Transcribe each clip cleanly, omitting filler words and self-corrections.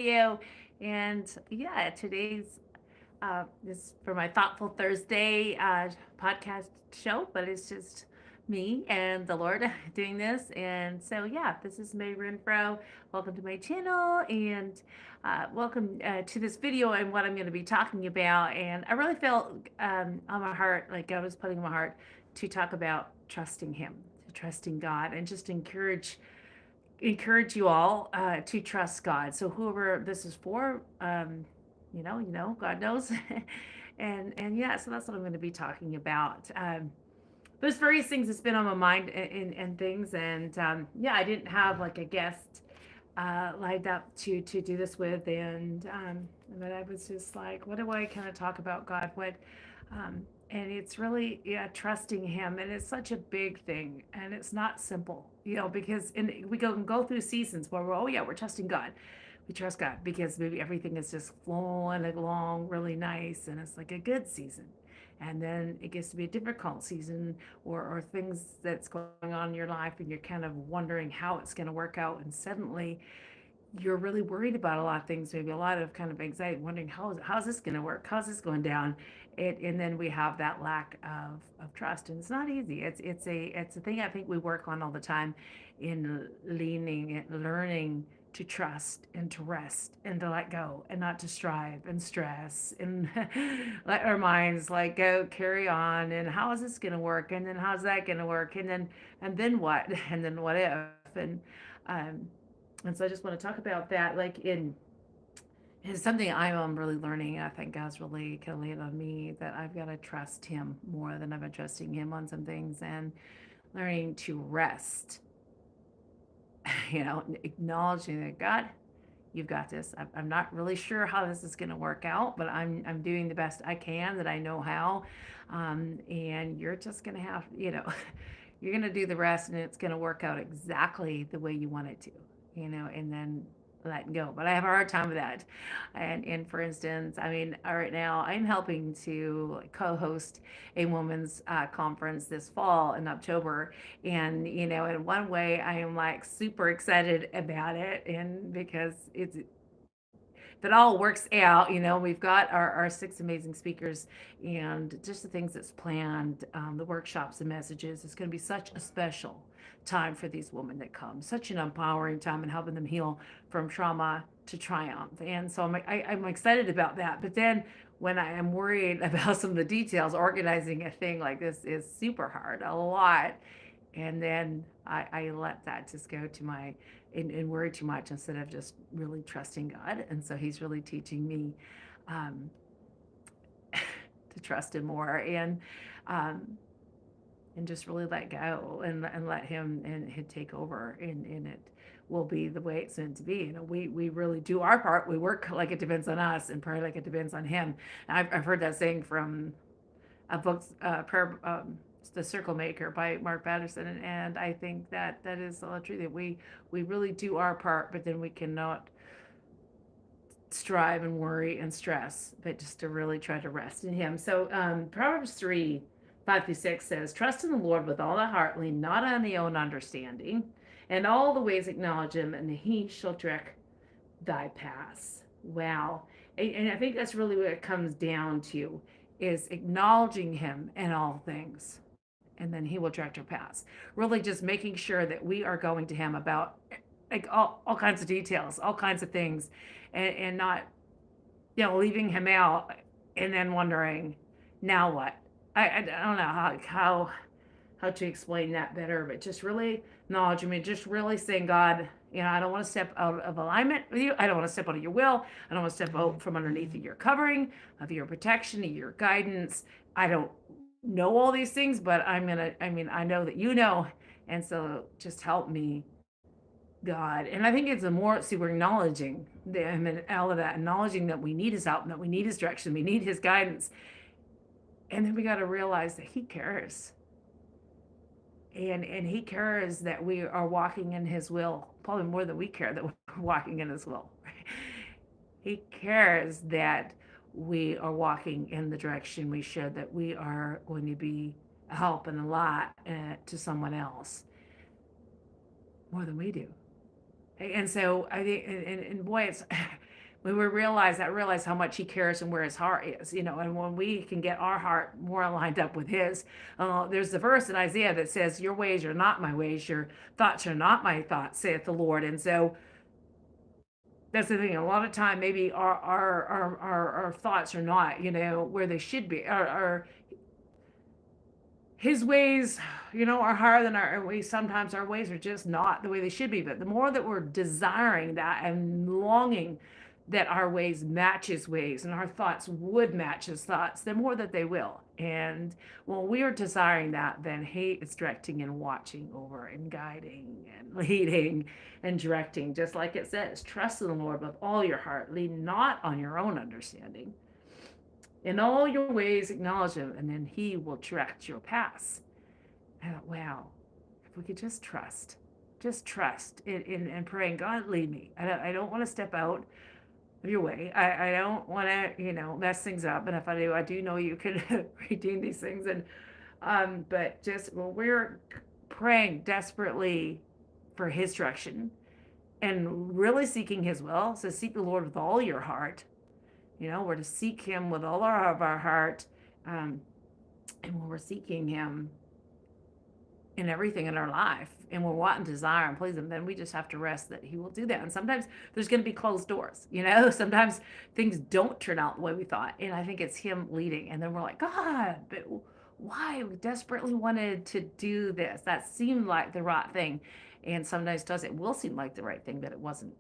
you? And yeah, today's is for my Thoughtful Thursday podcast show, but it's just me and the Lord doing this. And so, yeah, this is Mae Renfroe. Welcome to my channel and welcome to this video and what I'm going to be talking about. And I really felt on my heart, like God was putting in my heart to talk about trusting Him, to trusting God, and just encourage you all to trust God. So whoever this is for, God knows, and yeah, so that's what I'm going to be talking about. There's various things that's been on my mind and things, and yeah, I didn't have like a guest lined up to do this with, and but I was just like, what do I kind of talk about God? And it's really, yeah, trusting Him, and it's such a big thing, and it's not simple, because we go through seasons where oh yeah, we're trusting God, we trust God because maybe everything is just flowing along really nice, and it's like a good season. And then it gets to be a difficult season, or things that's going on in your life, and you're kind of wondering how it's going to work out. And suddenly you're really worried about a lot of things, maybe a lot of kind of anxiety, wondering how's this going to work, how's this going down. And then we have that lack of trust, and it's not easy. It's a thing I think we work on all the time, in leaning and learning to trust and to rest and to let go and not to strive and stress and let our minds like go carry on. And how is this going to work, and then how's that going to work, and then what and then what if. Um, and so I just want to talk about that, like in it's something I'm really learning. I think God's really kind of laid on me that I've got to trust Him more than I've been trusting Him on some things, and learning to rest, acknowledging that God, you've got this. I'm not really sure how this is going to work out, but I'm doing the best I can that I know how. And you're just going to have, you're going to do the rest, and it's going to work out exactly the way you want it to, and then letting go. But I have a hard time with that. And for instance, I mean, right now I'm helping to co-host a women's conference this fall in October. And, in one way I am like super excited about it. And because if it all works out, we've got our six amazing speakers, and just the things that's planned, the workshops and messages. It's going to be such a special time for these women that come, such an empowering time, and helping them heal from trauma to triumph. And so I'm excited about that. But then when I am worried about some of the details, organizing a thing like this is super hard, a lot. And then I let that just go to and worry too much, instead of just really trusting God. And so He's really teaching me um, to trust Him more, um, and just really let go, and let Him and He'd take over, and it will be the way it's meant to be. We really do our part. We work like it depends on us, and pray like it depends on Him. I've heard that saying from a book, prayer, The Circle Maker by Mark Batterson, and I think that is all true, that we really do our part, but then we cannot strive and worry and stress, but just to really try to rest in Him. So Proverbs 3:5-6 says, "Trust in the Lord with all thy heart, lean not on thy own understanding, and all the ways acknowledge Him, and He shall direct thy paths." Wow. And I think that's really what it comes down to, is acknowledging Him in all things, and then He will direct our paths. Really just making sure that we are going to Him about like all kinds of details, all kinds of things, and not, leaving Him out, and then wondering, now what? I don't know how to explain that better, but just really acknowledging me, just really saying, God, I don't want to step out of alignment with You. I don't want to step out of Your will. I don't want to step out from underneath of Your covering, of Your protection, of Your guidance. I don't know all these things, but I know that You know. And so just help me, God. And I think it's a more, see, we're acknowledging all of that, acknowledging that we need His help, and that we need His direction, we need His guidance. And then we got to realize that He cares, and He cares that we are walking in His will, probably more than we care that we're walking in His will. He cares that we are walking in the direction we should, that we are going to be a help and a lot to someone else, more than we do. And so I think, and boy, When we realize how much he cares and where his heart is, and when we can get our heart more lined up with his. There's the verse in Isaiah that says, your ways are not my ways, your thoughts are not my thoughts, saith the Lord. And so that's the thing. A lot of time, maybe our thoughts are not, where they should be. Our his ways, are higher than our ways. Sometimes our ways are just not the way they should be. But the more that we're desiring that and longing that our ways match his ways and our thoughts would match his thoughts, the more that they will. And when we are desiring that, then he is directing and watching over and guiding and leading and directing, just like it says, trust in the Lord with all your heart, lean not on your own understanding. In all your ways, acknowledge him, and then he will direct your paths. I thought, wow, if we could just trust in praying, God, lead me. I don't want to step out of your way. I don't want to, mess things up. And if I do know you can redeem these things. But just when we're praying desperately for his direction and really seeking his will, so seek the Lord with all your heart. We're to seek him with all of our heart. And when we're seeking him in everything in our life and we're wanting to desire and please him, then we just have to rest that he will do that. And sometimes there's going to be closed doors, sometimes things don't turn out the way we thought. And I think it's him leading. And then we're like, God, but why? We desperately wanted to do this. That seemed like the right thing. And sometimes it will seem like the right thing, but it wasn't.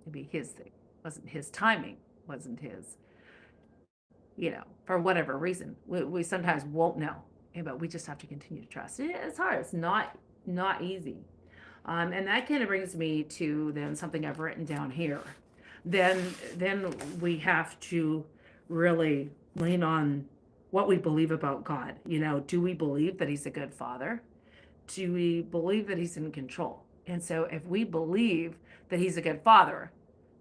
Maybe his thing. It wasn't his timing. Wasn't his, for whatever reason. We sometimes won't know, but we just have to continue to trust. It's hard. It's not easy. And that kind of brings me to then something I've written down here. Then we have to really lean on what we believe about God. Do we believe that he's a good father? Do we believe that he's in control? And so if we believe that he's a good father,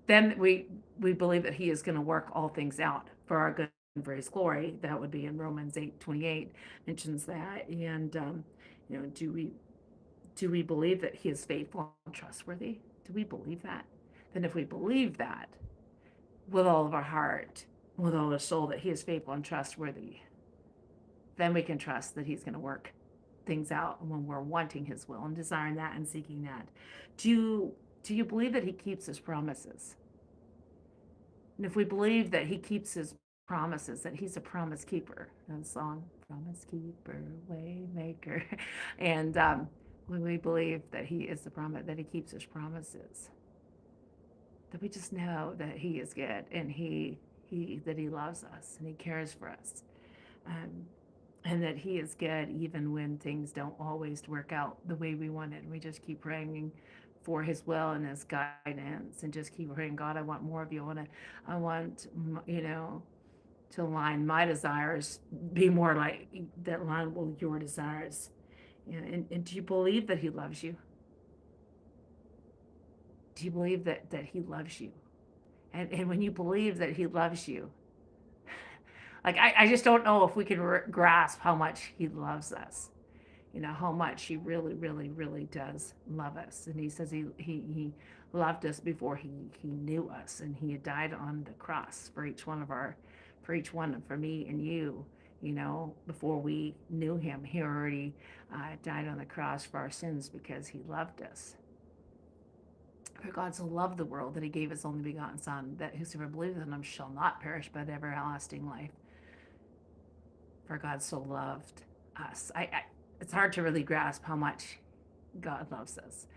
then we believe that he is going to work all things out for our good and for his glory. That would be in Romans 8:28 mentions that. And do we believe that he is faithful and trustworthy? Do we believe that? Then if we believe that with all of our heart, with all our soul, that he is faithful and trustworthy, then we can trust that he's going to work things out when we're wanting his will and desiring that and seeking that. Do you believe that he keeps his promises? And if we believe that he keeps his promises, that he's a promise keeper, that song, promise keeper, way maker. And when we believe that he is the promise, that he keeps his promises, that we just know that he is good and that he loves us and he cares for us. And that he is good even when things don't always work out the way we want it. And we just keep praying for his will and his guidance and just keep praying, God, I want more of you. I want, to align my desires, be more like that line with your desires. And do you believe that he loves you? Do you believe that he loves you? And when you believe that he loves you, like, I just don't know if we can grasp how much he loves us. How much he really, really, really does love us. And he says he loved us before he knew us. And he had died on the cross for each one, for me and you, before we knew him. He already died on the cross for our sins because he loved us. For God so loved the world that he gave his only begotten Son, that whosoever believes in him shall not perish but have everlasting life. For God so loved us. It's hard to really grasp how much God loves us.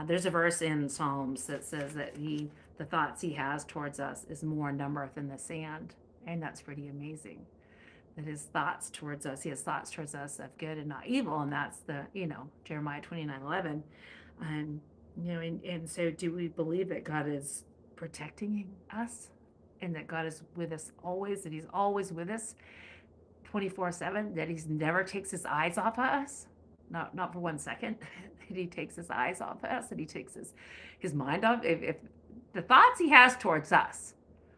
There's a verse in Psalms that says that the thoughts he has towards us is more number than the sand. And that's pretty amazing. That his thoughts towards us, he has thoughts towards us of good and not evil. And that's Jeremiah 29:11. And so do we believe that God is protecting us and that God is with us always, that he's always with us 24/7, that he never takes his eyes off of us? Not for 1 second. That he takes his eyes off of us, that he takes his mind off. If the thoughts he has towards us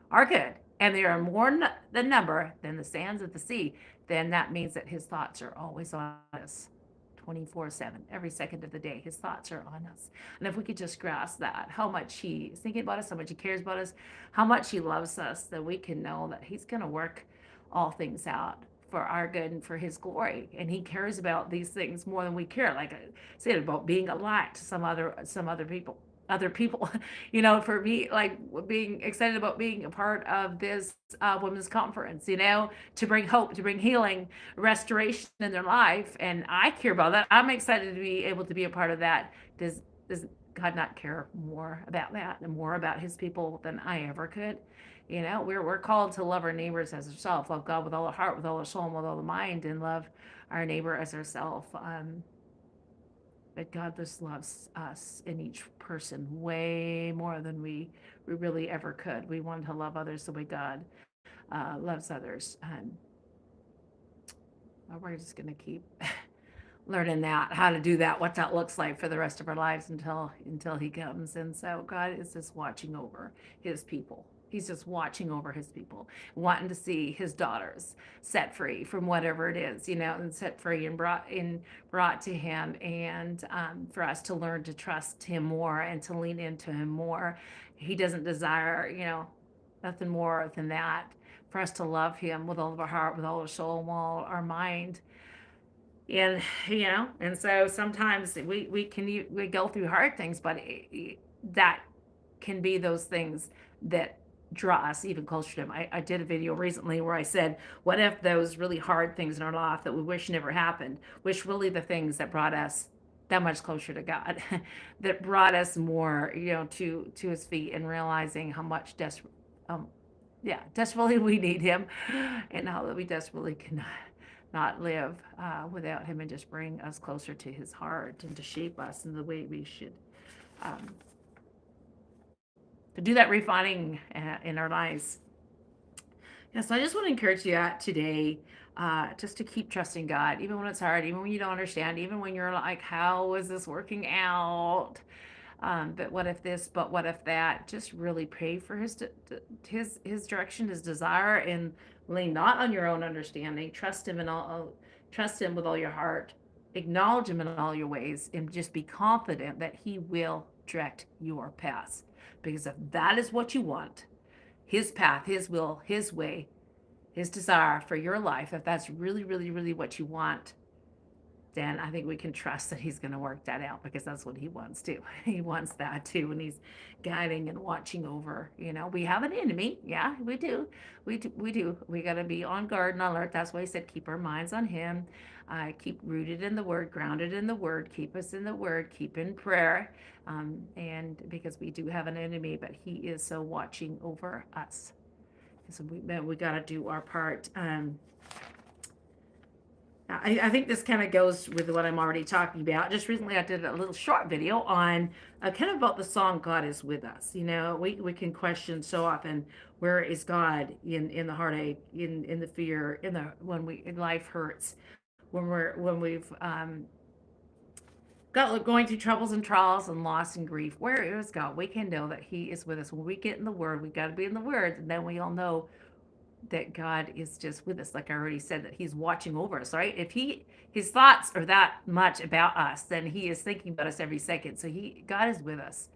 are good and they are more than number than the sands of the sea, then that means that his thoughts are always on us 24/7, every second of the day. His thoughts are on us. And if we could just grasp that, how much he is thinking about us, how much he cares about us, how much he loves us, then we can know that he's going to work all things out for our good and for his glory. And he cares about these things more than we care. Like I said, about being a light to some other people. Other people, for me, like being excited about being a part of this women's conference, to bring hope, to bring healing, restoration in their life. And I care about that. I'm excited to be able to be a part of that. Does God not care more about that and more about his people than I ever could? We're called to love our neighbors as ourselves, love God with all our heart, with all our soul, and with all the mind, and love our neighbor as ourselves. But God just loves us in each person way more than we really ever could. We want to love others the way God loves others. We're just going to keep learning that, how to do that, what that looks like for the rest of our lives until he comes. And so God is just watching over his people. He's just watching over his people, wanting to see his daughters set free from whatever it is, and set free and brought to him, and for us to learn to trust him more and to lean into him more. He doesn't desire, nothing more than that, for us to love him with all of our heart, with all our soul, and all our mind. And and so sometimes we go through hard things, but that can be those things that draw us even closer to him. I did a video recently where I said, what if those really hard things in our life that we wish never happened, wish really the things that brought us that much closer to God, that brought us more, to his feet, and realizing how much desperately we need him, and how that we desperately cannot not live without him, and just bring us closer to his heart and to shape us in the way we should um, to do that refining in our lives. So I just want to encourage you today, just to keep trusting God, even when it's hard, even when you don't understand, even when you're like, how is this working out? But what if this, but what if that? Just really pray for his direction, his desire, and lean not on your own understanding. Trust him with all your heart. Acknowledge him in all your ways, and just be confident that he will direct your paths. Because if that is what you want, his path, his will, his way, his desire for your life, if that's really, really, really what you want, then I think we can trust that he's going to work that out, because that's what he wants to. He wants that too, and he's guiding and watching over. We have an enemy. Yeah, we do. We do. We got to be on guard and alert. That's why he said, keep our minds on him. Keep rooted in the word, grounded in the word, keep us in the word, keep in prayer. And because we do have an enemy, but he is so watching over us. So we got to do our part. I think this kind of goes with what I'm already talking about. Just recently, I did a little short video on kind of about the song "God is with us." We can question so often, where is God in the heartache, in the fear, when life hurts, when we've going through troubles and trials and loss and grief. Where is God? We can know that he is with us. When we get in the word, we got to be in the word, and then we all know that God is just with us. Like I already said, that he's watching over us, right? If his thoughts are that much about us, then he is thinking about us every second. So God is with us.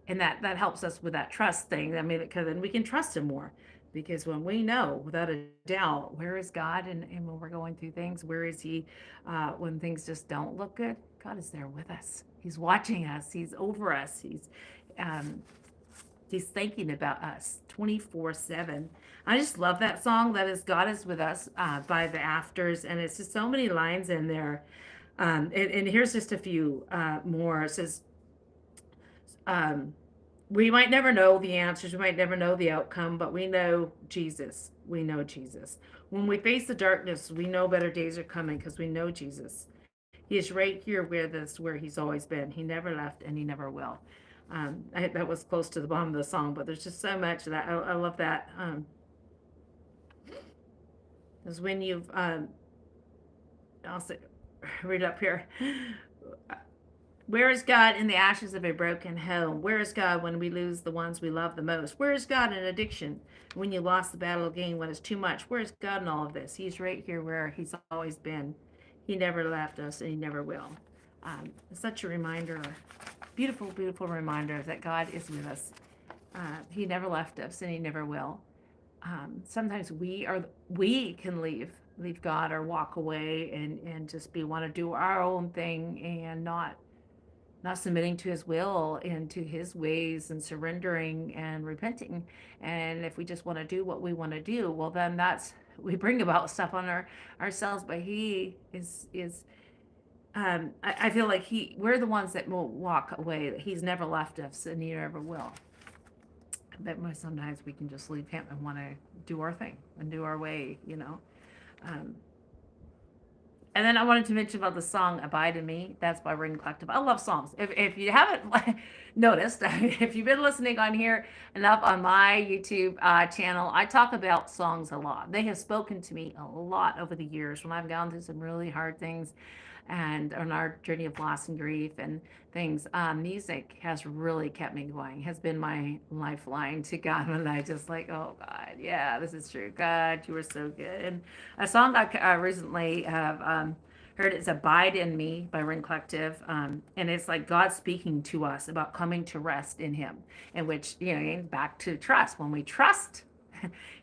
And that helps us with that trust thing. I mean, because then we can trust him more. Because when we know without a doubt, where is God, and when we're going through things, where is he when things just don't look good? God is there with us. He's watching us. He's over us. He's thinking about us 24/7. I just love that song. That is God is with us by the Afters. And it's just so many lines in there. And here's just a few more. It says, we might never know the answers. We might never know the outcome, but we know Jesus. We know Jesus. When we face the darkness, we know better days are coming because we know Jesus. He is right here with us, where he's always been. He never left, and he never will. That was close to the bottom of the song, but there's just so much of that. I love that. Because when you've, I'll say, read up here. Where is God in the ashes of a broken home? Where is God when we lose the ones we love the most? Where is God in addiction? When you lost the battle again, when it's too much? Where is God in all of this? He's right here where he's always been. He never left us, and He never will. Such a reminder, beautiful, beautiful reminder that God is with us. He never left us, and He never will. Sometimes we can leave God or walk away and just be want to do our own thing and not submitting to His will and to His ways and surrendering and repenting. And if we just want to do what we want to do, well, then that's we bring about stuff on ourselves. But He is I feel like we're the ones that will walk away. That He's never left us and He never will. But sometimes we can just leave Him and want to do our thing and do our way. Um, And then I wanted to mention about the song "Abide in Me." That's by Ring Collective. I love songs. If you haven't noticed, if you've been listening on here enough on my YouTube channel, I talk about songs a lot. They have spoken to me a lot over the years when I've gone through some really hard things and on our journey of loss and grief and things. Music has really kept me going, has been my lifeline to God when I just like, oh God, yeah, this is true. God, you are so good. And a song I recently have heard is Abide in Me by Ring Collective. And it's like God speaking to us about coming to rest in Him, in which, back to trust. When we trust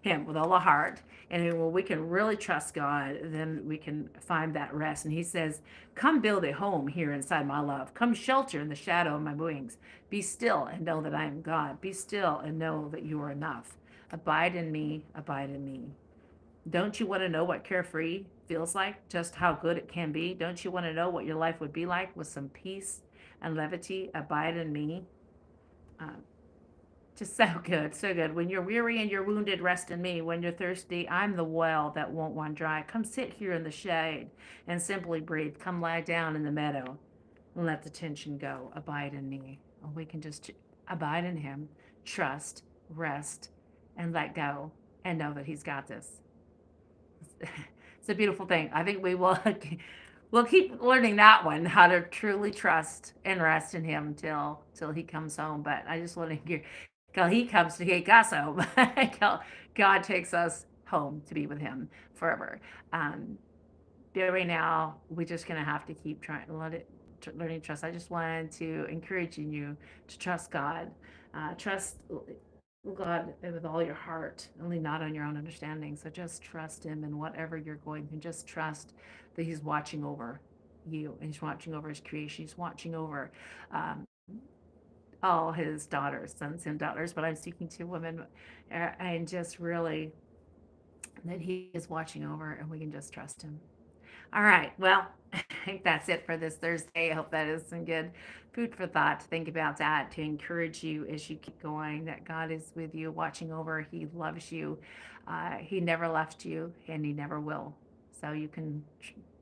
Him with all our heart, and when we can really trust God, then we can find that rest. And He says, come build a home here inside my love. Come shelter in the shadow of my wings. Be still and know that I am God. Be still and know that you are enough. Abide in me, abide in me. Don't you want to know what carefree feels like? Just how good it can be? Don't you want to know what your life would be like with some peace and levity? Abide in me. Uh, just so good, so good. When you're weary and you're wounded, rest in me. When you're thirsty, I'm the well that won't run dry. Come sit here in the shade and simply breathe. Come lie down in the meadow and let the tension go. Abide in me. We can just abide in Him, trust, rest, and let go, and know that He's got this. It's a beautiful thing. I think we'll keep learning that one, how to truly trust and rest in Him till He comes home. But I just want to hear till He comes to take us home. Till God takes us home to be with Him forever. Um, but right now, we're just gonna have to keep trying to learning to trust. I just wanted to encourage you to trust God, trust God with all your heart, only not on your own understanding. So just trust Him in whatever you're going through. Just trust that He's watching over you, and He's watching over His creation. He's watching over um, all His daughters, sons and daughters. But I'm speaking to women, and just really that He is watching over, and we can just trust Him. All right. Well, I think that's it for this Thursday. I hope that is some good food for thought to think about that, to encourage you as you keep going, that God is with you, watching over. He loves you. He never left you, and He never will. So you can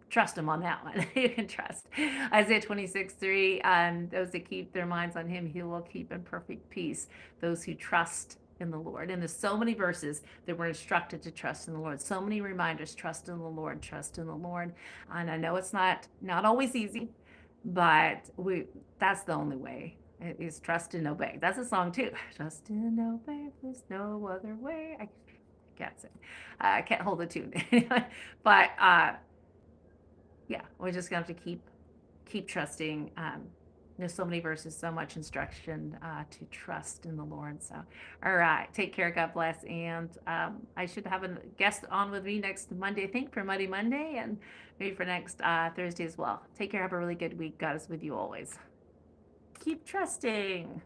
trust Him on that one. You can trust. Isaiah 26:3, those that keep their minds on Him, He will keep in perfect peace. Those who trust in the Lord. And there's so many verses that we're instructed to trust in the Lord. So many reminders, trust in the Lord, trust in the Lord. And I know it's not always easy, but that's the only way. It is trust and obey. That's a song too. Trust and obey. There's no other way. I can't sing. I can't hold a tune. But yeah, we're just gonna have to keep trusting. There's so many verses, so much instruction to trust in the Lord. So, all right, take care. God bless. And I should have a guest on with me next Monday, I think, for Monday, and maybe for next Thursday as well. Take care. Have a really good week. God is with you always. Keep trusting.